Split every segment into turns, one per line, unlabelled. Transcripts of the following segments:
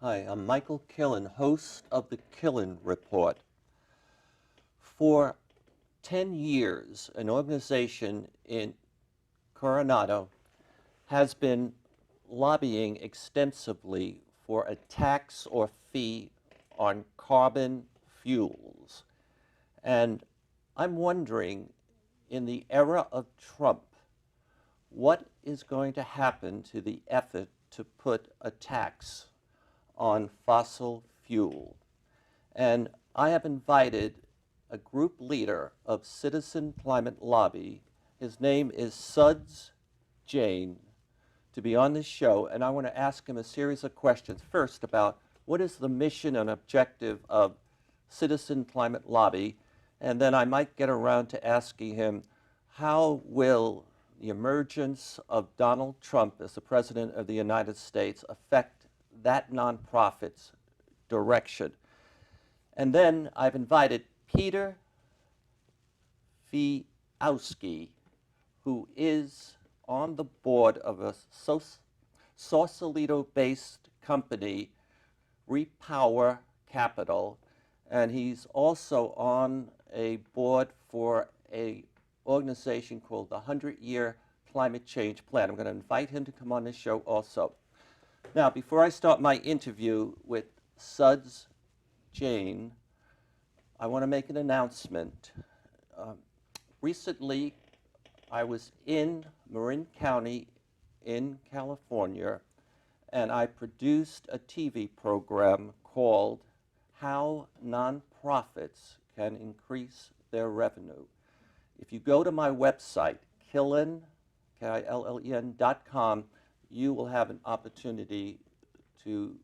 Hi, I'm Michael Killen, host of the Killen Report. For 10 years, an organization in Coronado has been lobbying extensively for a tax or fee on carbon fuels. And I'm wondering, in the era of Trump, what is going to happen to the effort to put a tax on fossil fuel? And I have invited a group leader of Citizen Climate Lobby. His name is Suds Jain, to be on this show, and I want to ask him a series of questions. First, about what is the mission and objective of Citizen Climate Lobby, and then I might get around to asking him how will the emergence of Donald Trump as the President of the United States affect that nonprofit's direction. And then I've invited Peter Fiowski, who is on the board of a Sausalito-based company, Repower Capital, and he's also on a board for a organization called the 100-Year Climate Change Plan. I'm going to invite him to come on this show also. Now, before I start my interview with Suds Jain, I want to make an announcement. Recently, I was in Marin County in California, and I produced a TV program called How Nonprofits Can Increase Their Revenue. If you go to my website, Killen, KILLEN.com, you will have an opportunity to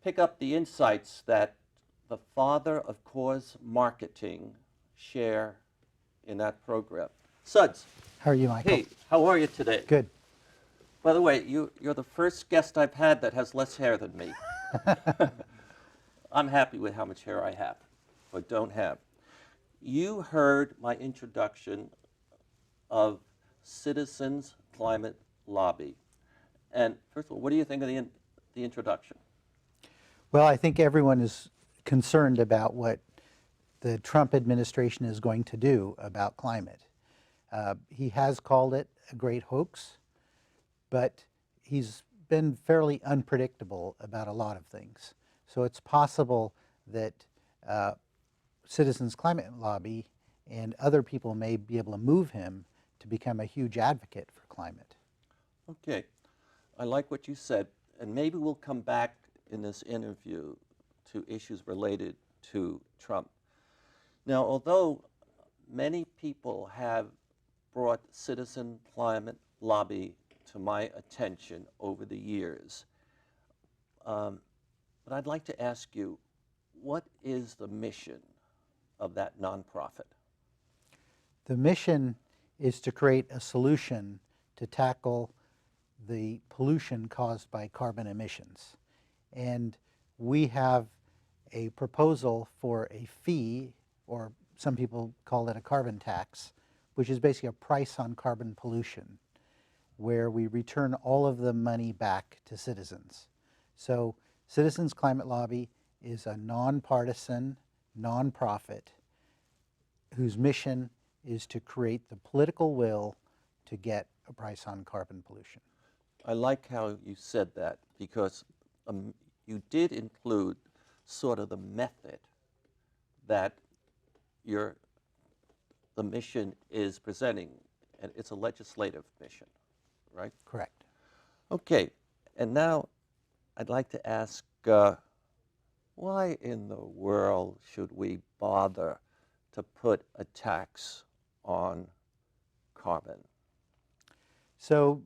pick up the insights that the father of cause marketing share in that program. Suds.
How are you, Michael?
Hey, how are you today?
Good.
By the way, you're the first guest I've had that has less hair than me. I'm happy with how much hair I have, or don't have. You heard my introduction of Citizens Climate Lobby. And first of all, what do you think of the introduction?
Well, I think everyone is concerned about what the Trump administration is going to do about climate. He has called it a great hoax, but he's been fairly unpredictable about a lot of things. So it's possible that Citizens Climate Lobby and other people may be able to move him to become a huge advocate for climate.
Okay, I like what you said, and maybe we'll come back in this interview to issues related to Trump. Now, although many people have brought Citizen Climate Lobby to my attention over the years, but I'd like to ask you, what is the mission of that nonprofit?
The mission is to create a solution to tackle the pollution caused by carbon emissions. And we have a proposal for a fee, or some people call it a carbon tax, which is basically a price on carbon pollution, where we return all of the money back to citizens. So Citizens Climate Lobby is a nonpartisan nonprofit whose mission is to create the political will to get a price on carbon pollution.
I like how you said that, because you did include sort of the method that the mission is presenting, and it's a legislative mission, right?
Correct.
Okay, and now I'd like to ask, why in the world should we bother to put a tax on carbon?
So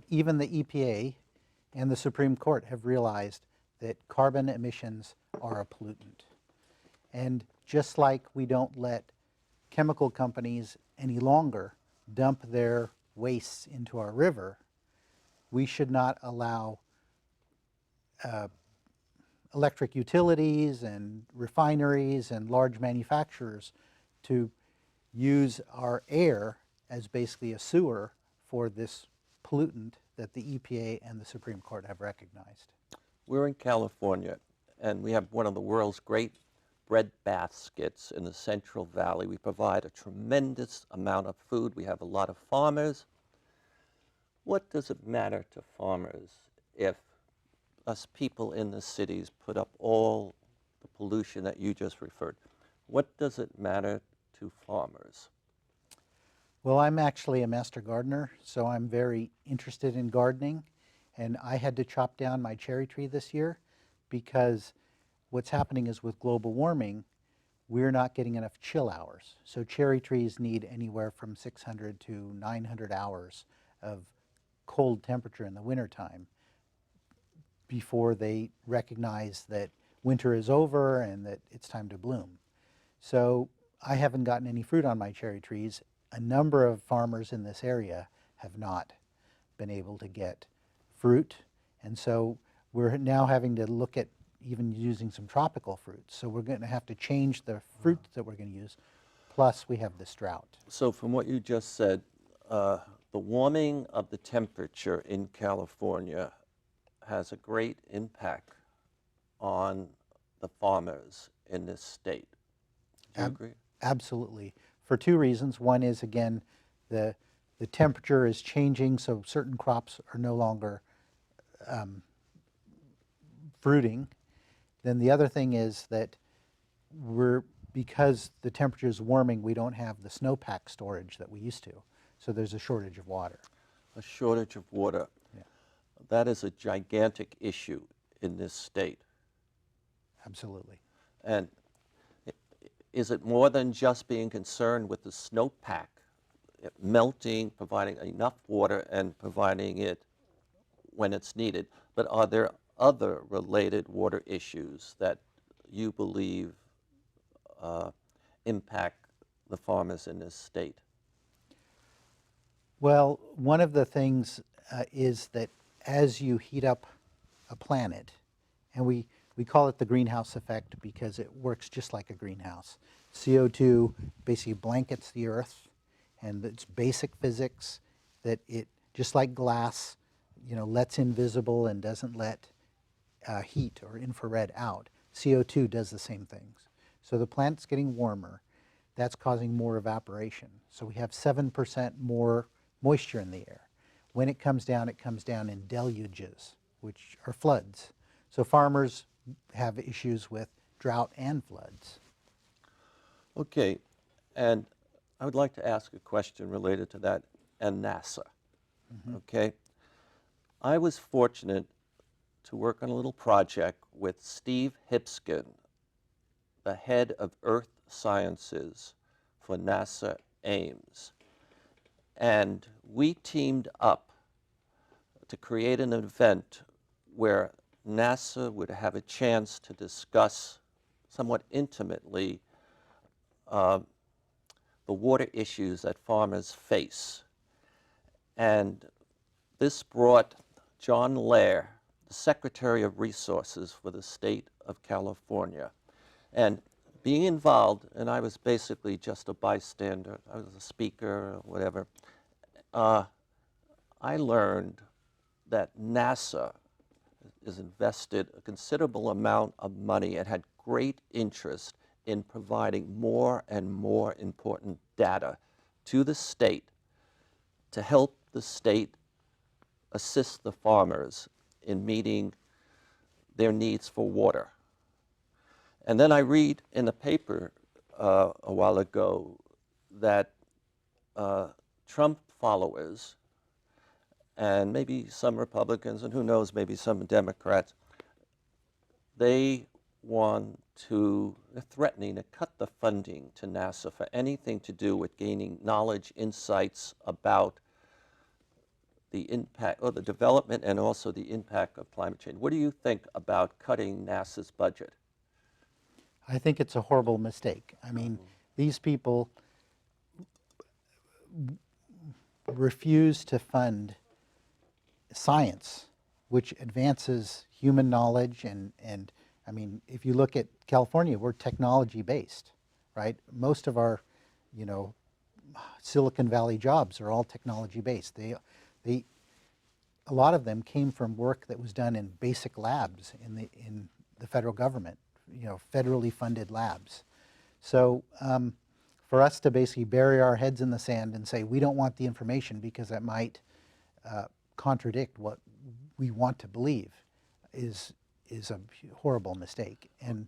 even the EPA and the Supreme Court have realized that carbon emissions are a pollutant. And just like we don't let chemical companies any longer dump their wastes into our river, we should not allow electric utilities and refineries and large manufacturers to use our air as basically a sewer for this pollutant that the EPA and the Supreme Court have recognized.
We're in California, and we have one of the world's great bread baskets in the Central Valley. We provide a tremendous amount of food. We have a lot of farmers. What does it matter to farmers if us people in the cities put up all the pollution that you just referred? What does it matter to farmers?
Well, I'm actually a master gardener, so I'm very interested in gardening. And I had to chop down my cherry tree this year because what's happening is with global warming, we're not getting enough chill hours. So cherry trees need anywhere from 600 to 900 hours of cold temperature in the wintertime before they recognize that winter is over and that it's time to bloom. So I haven't gotten any fruit on my cherry trees. A number of farmers in this area have not been able to get fruit, and so we're now having to look at even using some tropical fruits. So we're going to have to change the fruits that we're going to use, plus we have this drought.
So from what you just said, the warming of the temperature in California has a great impact on the farmers in this state. Do you agree?
Absolutely, for two reasons. One is, again, the temperature is changing, so certain crops are no longer fruiting. Then the other thing is that because the temperature is warming, we don't have the snowpack storage that we used to. So there's a shortage of water.
A shortage of water.
Yeah.
That is a gigantic issue in this state.
Absolutely.
And is it more than just being concerned with the snowpack melting, providing enough water, and providing it when it's needed? But are there other related water issues that you believe impact the farmers in this state?
Well, one of the things is that as you heat up a planet, and we call it the greenhouse effect because it works just like a greenhouse. CO2 basically blankets the earth, and it's basic physics that it, just like glass, lets in visible and doesn't let heat or infrared out. CO2 does the same things. So the planet's getting warmer. That's causing more evaporation. So we have 7% more moisture in the air. When it comes down in deluges, which are floods. So farmers have issues with drought and floods.
Okay, and I would like to ask a question related to that and NASA. Okay, I was fortunate to work on a little project with Steve Hipskin, the head of Earth Sciences for NASA Ames. And we teamed up to create an event where NASA would have a chance to discuss somewhat intimately the water issues that farmers face. And this brought John Lair, the Secretary of Resources for the state of California. And being involved, and I was basically just a bystander, I was a speaker or whatever, I learned that NASA has invested a considerable amount of money and had great interest in providing more and more important data to the state to help the state assist the farmers in meeting their needs for water. And then I read in the paper a while ago that Trump followers and maybe some Republicans, and who knows, maybe some Democrats, they're threatening to cut the funding to NASA for anything to do with gaining knowledge, insights about the impact, or the development and also the impact of climate change. What do you think about cutting NASA's budget?
I think it's a horrible mistake. I mean, these people refuse to fund science, which advances human knowledge. And I mean, if you look at California, we're technology based, right? Most of our, Silicon Valley jobs are all technology based. a lot of them came from work that was done in basic labs in the federal government, federally funded labs. So for us to basically bury our heads in the sand and say we don't want the information because it might contradict what we want to believe is a horrible mistake. And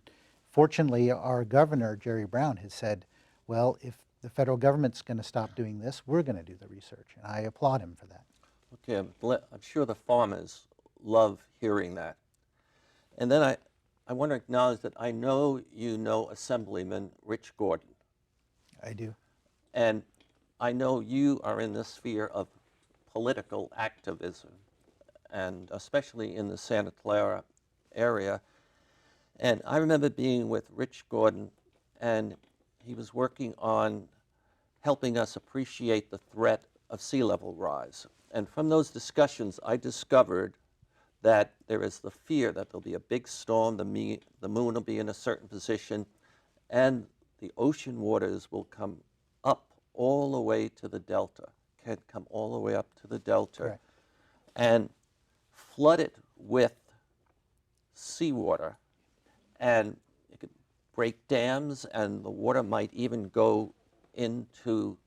fortunately, our governor, Jerry Brown, has said, well, if the federal government's going to stop doing this, we're going to do the research. And I applaud him for that.
Okay, I'm sure the farmers love hearing that. And then I want to acknowledge that I know you know Assemblyman Rich Gordon.
I do.
And I know you are in the sphere of political activism, and especially in the Santa Clara area. And I remember being with Rich Gordon, and he was working on helping us appreciate the threat of sea level rise. And from those discussions, I discovered that there is the fear that there'll be a big storm, the moon will be in a certain position, and the ocean waters will come up all the way to the delta, can come all the way up to the delta,
Correct.
and flood it with seawater, and it could break dams, and the water might even go into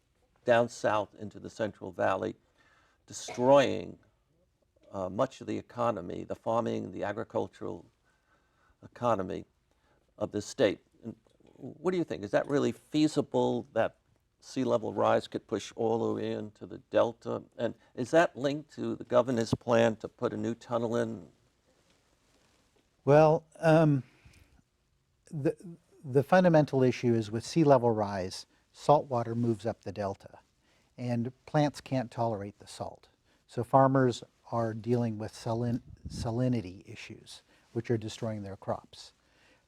down south into the Central Valley, destroying much of the economy, the farming, the agricultural economy of the state. And what do you think? Is that really feasible, that sea level rise could push all the way into the delta? And is that linked to the governor's plan to put a new tunnel in?
Well, the fundamental issue is with sea level rise, salt water moves up the delta, and plants can't tolerate the salt. So farmers are dealing with salinity issues, which are destroying their crops.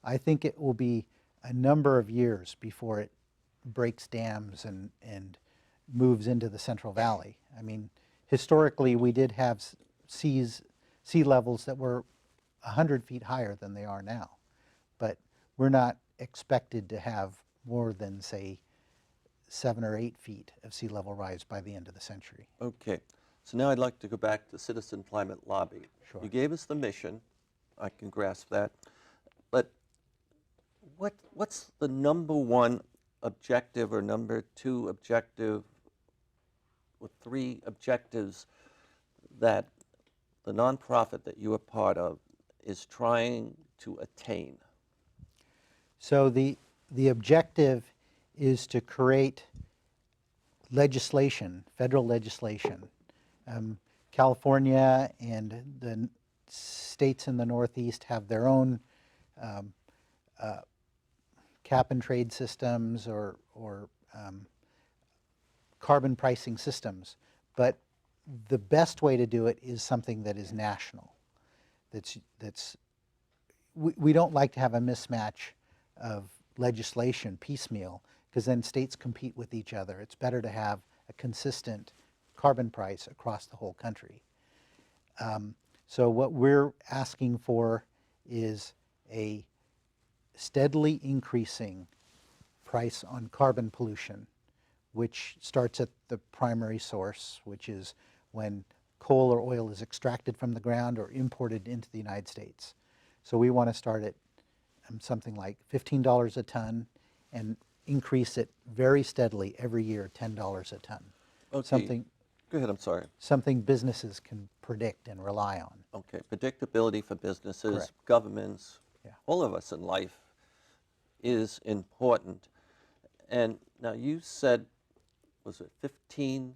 I think it will be a number of years before it breaks dams and moves into the Central Valley. I mean, historically, we did have sea levels that were 100 feet higher than they are now, but we're not expected to have more than, say, 7 or 8 feet of sea level rise by the end of the century.
Okay, so now I'd like to go back to Citizen Climate Lobby.
Sure.
You gave us the mission, I can grasp that, but what's the number one objective or number two objective or three objectives that the nonprofit that you are part of is trying to attain?
So the objective is to create legislation, federal legislation. California and the states in the Northeast have their own cap and trade systems or carbon pricing systems, but the best way to do it is something that is national. We don't like to have a mismatch of legislation piecemeal, because then states compete with each other. It's better to have a consistent carbon price across the whole country. So what we're asking for is a steadily increasing price on carbon pollution, which starts at the primary source, which is when coal or oil is extracted from the ground or imported into the United States. So we want to start at something like $15 a ton and increase it very steadily every year, $10 a ton.
Okay. Go ahead, I'm sorry.
Something businesses can predict and rely on.
Okay, predictability for businesses,
Correct.
governments,
Yeah.
all of us in life is important. And now you said, was it $15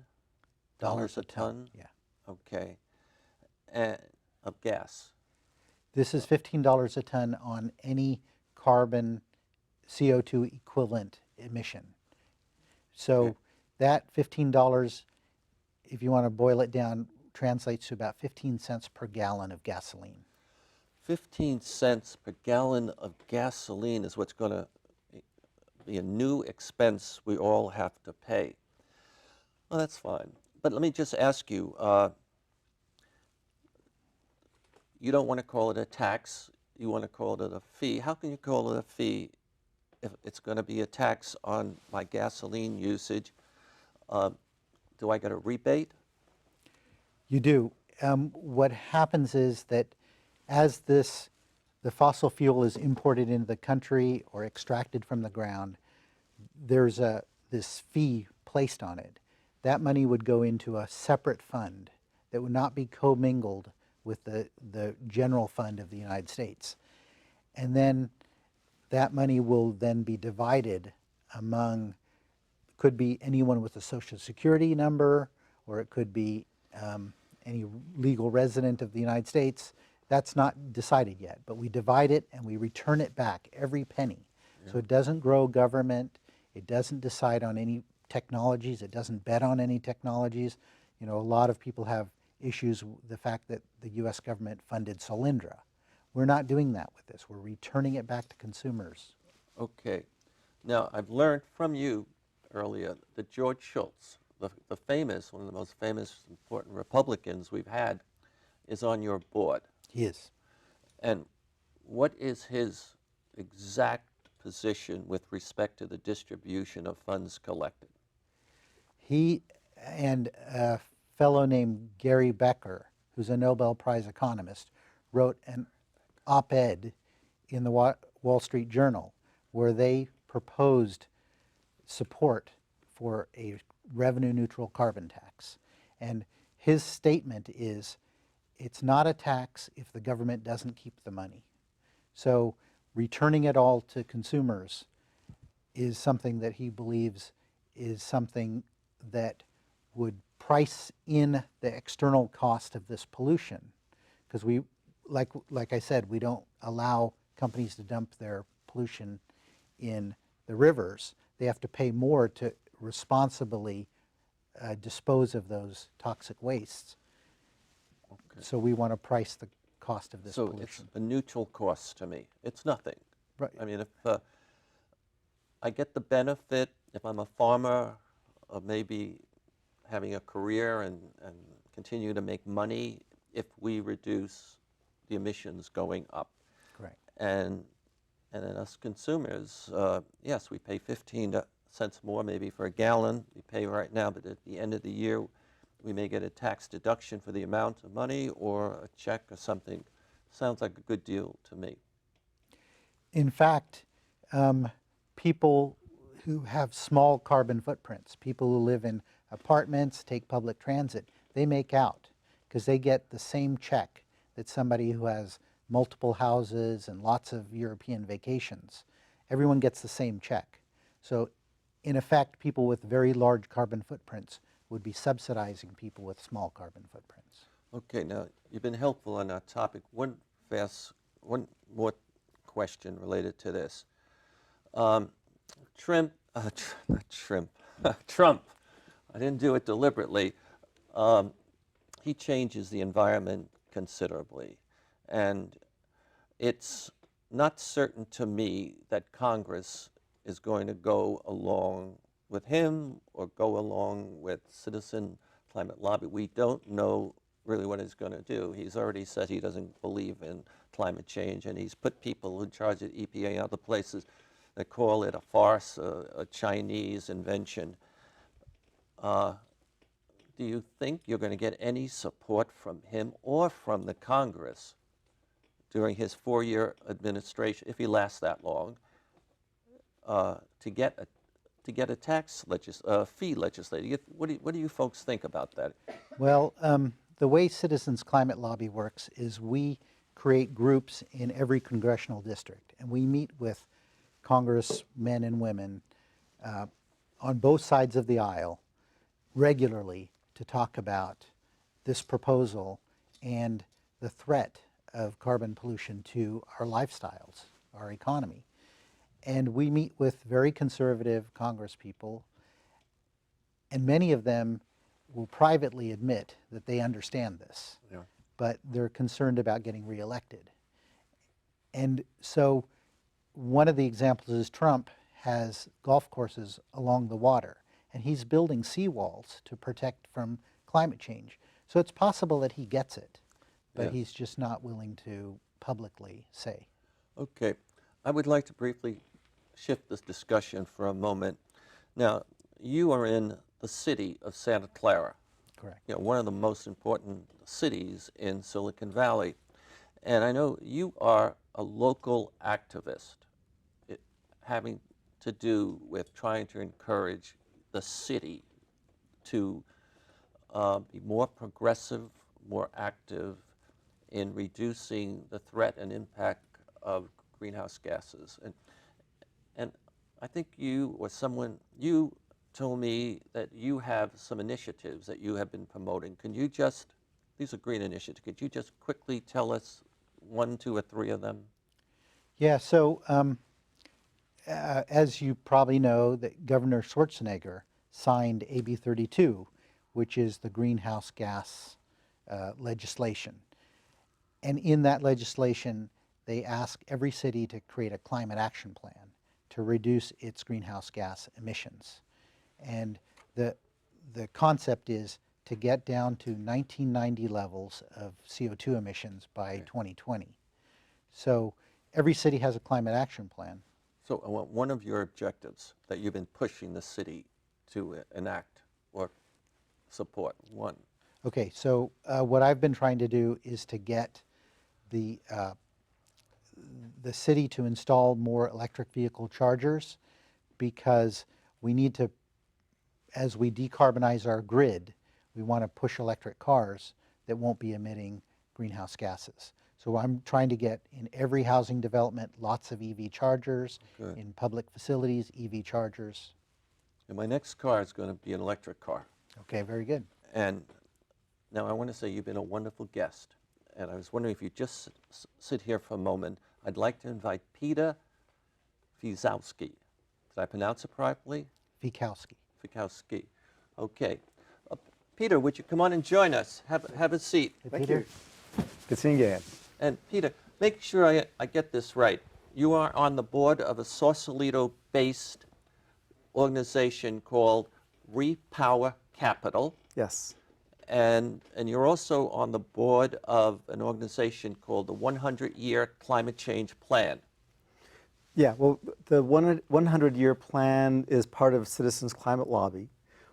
a ton?
Yeah.
Okay, and of gas.
This is $15 a ton on any carbon CO2 equivalent emission. So
Okay.
that $15, if you want to boil it down, translates to about 15 cents per gallon of gasoline.
15 cents per gallon of gasoline is what's going to be a new expense we all have to pay. Well, that's fine. But let me just ask you, you don't want to call it a tax, you want to call it a fee. How can you call it a fee if it's going to be a tax on my gasoline usage? Do I get a rebate?
You do. what happens is that as the fossil fuel is imported into the country or extracted from the ground, there's this fee placed on it. That money would go into a separate fund that would not be commingled with the general fund of the United States. And then that money will then be divided among, could be anyone with a Social Security number, or it could be any legal resident of the United States. That's not decided yet, but we divide it and we return it back, every penny. Yeah. So it doesn't grow government, it doesn't decide on any technologies, it doesn't bet on any technologies. You know, a lot of people have issues with the fact that the US government funded Solyndra. We're not doing that with this. We're returning it back to consumers.
Okay. Now, I've learned from you earlier that George Shultz, the famous, one of the most famous, important Republicans we've had, is on your board.
He is.
And what is his exact position with respect to the distribution of funds collected?
He and a fellow named Gary Becker, who's a Nobel Prize economist, wrote an op-ed in the Wall Street Journal where they proposed support for a revenue-neutral carbon tax. And his statement is, it's not a tax if the government doesn't keep the money. So returning it all to consumers is something that he believes is something that would price in the external cost of this pollution. Because we, like I said, we don't allow companies to dump their pollution in the rivers. They have to pay more to responsibly dispose of those toxic wastes. Okay. So we want to price the cost of this pollution.
So it's a neutral cost to me. It's nothing.
Right.
I mean, if I get the benefit, if I'm a farmer, of maybe having a career and continue to make money if we reduce the emissions going up.
Correct.
And then us consumers, yes, we pay 15 cents more maybe for a gallon. We pay right now, but at the end of the year, we may get a tax deduction for the amount of money or a check or something. Sounds like a good deal to me.
In fact, people who have small carbon footprints, people who live in apartments, take public transit, they make out because they get the same check that somebody who has multiple houses and lots of European vacations. Everyone gets the same check. So in effect, people with very large carbon footprints would be subsidizing people with small carbon footprints.
Okay, now you've been helpful on that topic. One more question related to this. Trump, I didn't do it deliberately. He changes the environment considerably. And it's not certain to me that Congress is going to go along with him or go along with Citizen Climate Lobby. We don't know really what he's going to do. He's already said he doesn't believe in climate change, and he's put people in charge of EPA and other places that call it a farce, a Chinese invention. Do you think you're going to get any support from him or from the Congress during his 4-year administration, if he lasts that long, to get a tax fee legislated? What do you folks think about that?
Well, the way Citizens Climate Lobby works is we create groups in every congressional district, and we meet with congressmen and women on both sides of the aisle regularly to talk about this proposal and the threat of carbon pollution to our lifestyles, our economy. And we meet with very conservative congresspeople, and many of them will privately admit that they understand this, yeah, but they're concerned about getting reelected. And so one of the examples is Trump has golf courses along the water, and he's building seawalls to protect from climate change. So it's possible that he gets it, but yeah, he's just not willing to publicly say.
Okay. I would like to briefly shift this discussion for a moment. Now, you are in the city of Santa Clara.
Correct.
one of the most important cities in Silicon Valley. And I know you are a local activist, it, having to do with trying to encourage the city to be more progressive, more active in reducing the threat and impact of greenhouse gases. And I think you or someone, you told me that you have some initiatives that you have been promoting. Can you just, these are green initiatives, could you just quickly tell us one, two, or three of them?
Yeah, so as you probably know, that Governor Schwarzenegger signed AB 32, which is the greenhouse gas legislation. And in that legislation, they ask every city to create a climate action plan to reduce its greenhouse gas emissions. And the concept is to get down to 1990 levels of CO2 emissions by 2020. So every city has a climate action plan.
So one of your objectives that you've been pushing the city to enact or support, one.
Okay, so what I've been trying to do is to get the city to install more electric vehicle chargers, because we need to, as we decarbonize our grid, we want to push electric cars that won't be emitting greenhouse gases. So I'm trying to get in every housing development lots of EV chargers,
Good.
in public facilities, EV chargers.
And my next car is going to be an electric car.
Okay, very good.
And now I want to say you've been a wonderful guest. And I was wondering if you just sit here for a moment. I'd like to invite Peter Fiszowski. Did I pronounce it properly?
Fikowski.
Fikowski. Okay. Peter, would you come on and join us? Have a seat.
Hey,
Thank
Peter.
you. Good seeing you again.
And Peter, make sure I get this right. You are on the board of a Sausalito-based organization called Repower Capital.
Yes.
And you're also on the board of an organization called the 100-Year Climate Change Plan.
Yeah, well, the 100-year plan is part of Citizens Climate Lobby.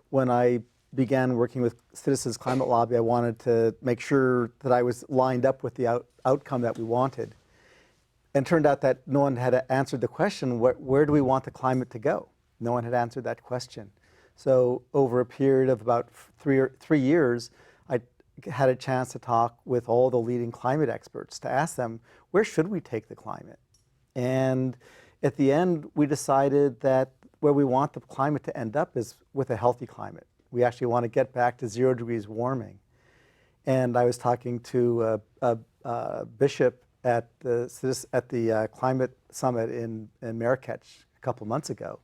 When I began working with Citizens Climate Lobby, I wanted to make sure that I was lined up with the outcome that we wanted. And it turned out that no one had answered the question, where do we want the climate to go? No one had answered that question. So over a period of about three years, I had a chance to talk with all the leading climate experts to ask them, where should we take the climate? And at the end, we decided that where we want the climate to end up is with a healthy climate. We actually want to get back to 0 degrees warming. And I was talking to a bishop at the climate summit in Marrakech a couple months ago.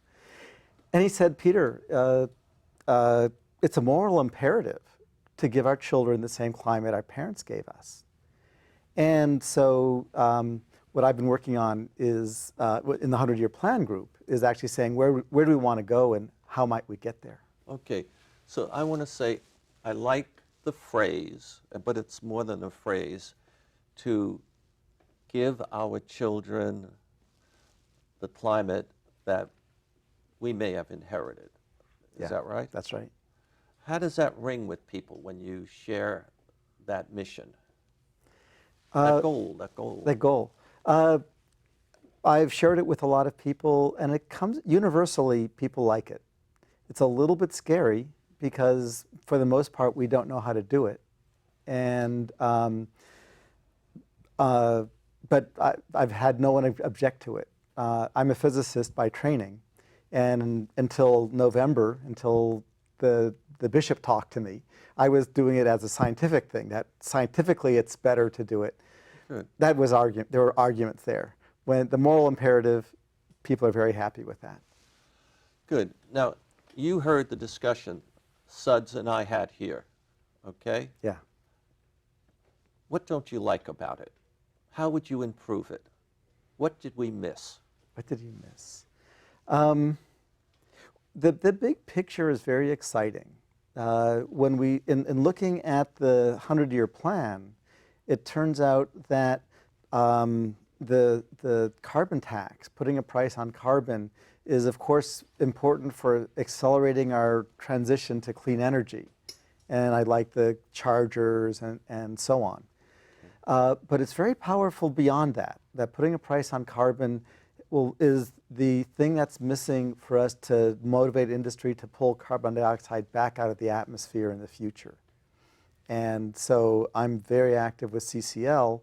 And he said, Peter, it's a moral imperative to give our children the same climate our parents gave us. And so what I've been working on is, in the 100-year plan group, is actually saying where do we want to go and how might we get there?
Okay, so I want to say I like the phrase, but it's more than a phrase, to give our children the climate that we may have inherited. Is that right?
That's right.
How does that ring with people when you share that mission? That goal.
That goal. I've shared it with a lot of people, and it comes universally, people like it. It's a little bit scary because for the most part, we don't know how to do it. And, but I've had no one object to it. I'm a physicist by training. And until November, until the bishop talked to me, I was doing it as a scientific thing, that scientifically it's better to do it.
Good.
That was there were arguments there. When the moral imperative, people are very happy with that.
Good. Now, you heard the discussion Suds and I had here, okay?
Yeah.
What don't you like about it? How would you improve it? What did we miss?
What did you miss? The big picture is very exciting. When in looking at the 100-year plan, it turns out that the carbon tax, putting a price on carbon, is of course important for accelerating our transition to clean energy. and I like the chargers and so on. But it's very powerful beyond that, that putting a price on carbon is the thing that's missing for us to motivate industry to pull carbon dioxide back out of the atmosphere in the future. And so I'm very active with CCL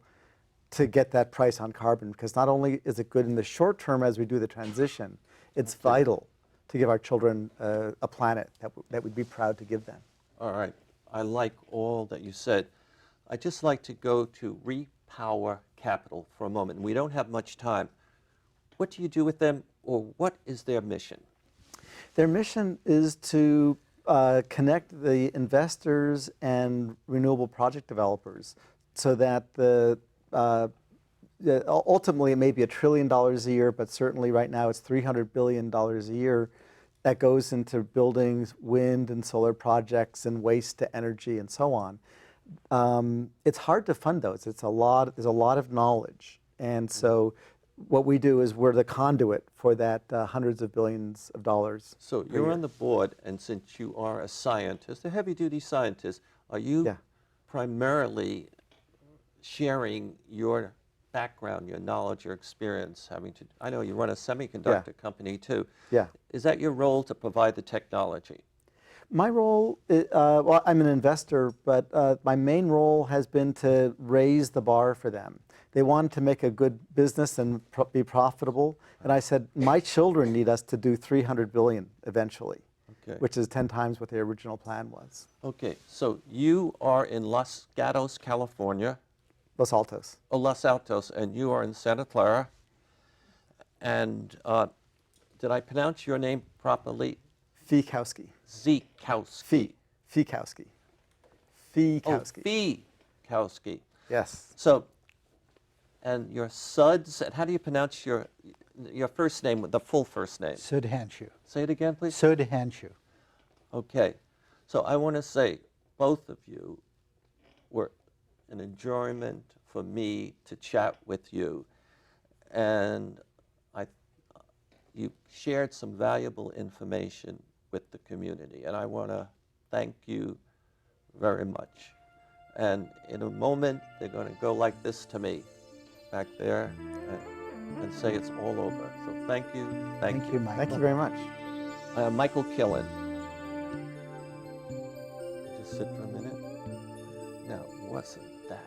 to get that price on carbon, because not only is it good in the short term as we do the transition, it's vital to give our children a planet that we'd be proud to give them.
All right. I like all that you said. I'd just like to go to Repower Capital for a moment. We don't have much time. What do you do with them, or what is their mission?
Their mission is to connect the investors and renewable project developers so that ultimately it may be $1 trillion a year, but certainly right now it's $300 billion a year that goes into buildings, wind and solar projects, and waste to energy and so on. It's hard to fund those. There's a lot of knowledge. And so what we do is we're the conduit for that hundreds of billions of dollars.
So you're on the board, and since you are a scientist, a heavy-duty scientist, are you primarily sharing your background, your knowledge, your experience I know you run a semiconductor company too.
Yeah.
Is that your role, to provide the technology?
My role, well, I'm an investor, but my main role has been to raise the bar for them. They wanted to make a good business and be profitable, and I said, my children need us to do $300 billion eventually, which is 10 times what the original plan was.
Okay, so you are in Los Gatos, California.
Los Altos.
Oh, Los Altos, and you are in Santa Clara. And did I pronounce your name properly?
Fikowski.
Zekowski.
Fikowski.
Oh, Fikowski.
Yes.
So, and your suds, and how do you pronounce your first name, the full first name?
Sudhanshu.
Say it again, please.
Sudhanshu.
Okay. So I want to say both of you were an enjoyment for me to chat with you. And you shared some valuable information with the community. And I want to thank you very much. And in a moment, they're going to go like this to me back there and say it's all over. So thank you.
Thank you, Michael.
Thank you very much.
I am Michael Killen. Just sit for a minute. Now, wasn't that